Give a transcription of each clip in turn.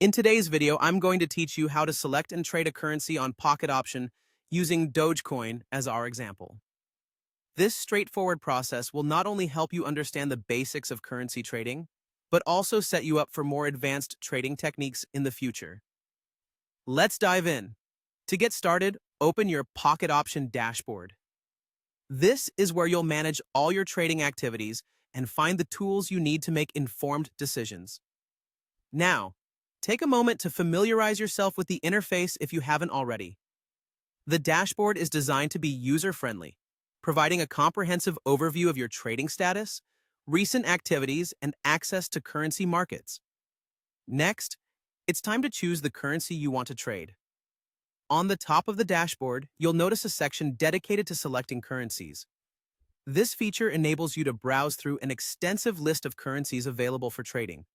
In today's video, I'm going to teach you how to select and trade a currency on Pocket Option using Dogecoin as our example. This straightforward process will not only help you understand the basics of currency trading, but also set you up for more advanced trading techniques in the future. Let's dive in. To get started, open your Pocket Option dashboard. This is where you'll manage all your trading activities and find the tools you need to make informed decisions. Now, take a moment to familiarize yourself with the interface if you haven't already. The dashboard is designed to be user-friendly, providing a comprehensive overview of your trading status, recent activities, and access to currency markets. Next, it's time to choose the currency you want to trade. On the top of the dashboard, you'll notice a section dedicated to selecting currencies. This feature enables you to browse through an extensive list of currencies available for trading.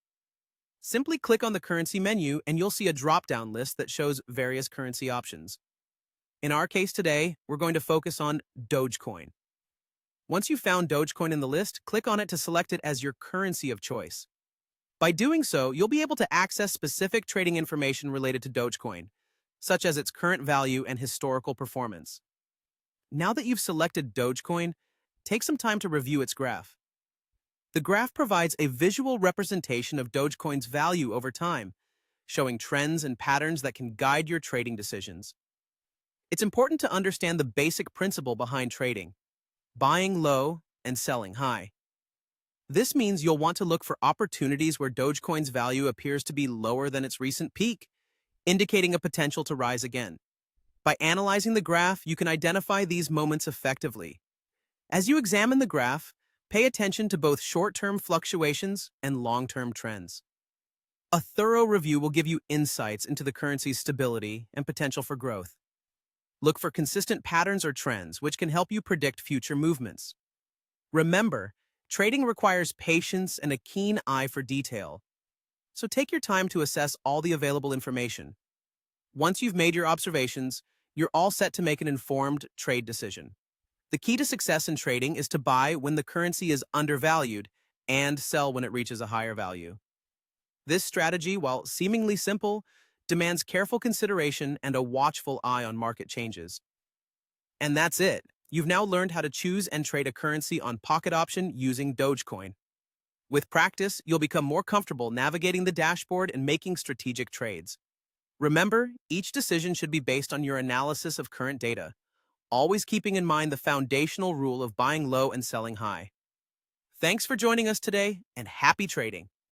Simply click on the currency menu and you'll see a drop-down list that shows various currency options. In our case today, we're going to focus on Dogecoin. Once you've found Dogecoin in the list, click on it to select it as your currency of choice. By doing so, you'll be able to access specific trading information related to Dogecoin, such as its current value and historical performance. Now that you've selected Dogecoin, take some time to review its graph. The graph provides a visual representation of Dogecoin's value over time, showing trends and patterns that can guide your trading decisions. It's important to understand the basic principle behind trading: buying low and selling high. This means you'll want to look for opportunities where Dogecoin's value appears to be lower than its recent peak, indicating a potential to rise again. By analyzing the graph, you can identify these moments effectively. As you examine the graph, pay attention to both short-term fluctuations and long-term trends. A thorough review will give you insights into the currency's stability and potential for growth. Look for consistent patterns or trends, which can help you predict future movements. Remember, trading requires patience and a keen eye for detail, so take your time to assess all the available information. Once you've made your observations, you're all set to make an informed trade decision. The key to success in trading is to buy when the currency is undervalued and sell when it reaches a higher value. This strategy, while seemingly simple, demands careful consideration and a watchful eye on market changes. And that's it. You've now learned how to choose and trade a currency on Pocket Option using Dogecoin. With practice, you'll become more comfortable navigating the dashboard and making strategic trades. Remember, each decision should be based on your analysis of current data, always keeping in mind the foundational rule of buying low and selling high. Thanks for joining us today, and happy trading!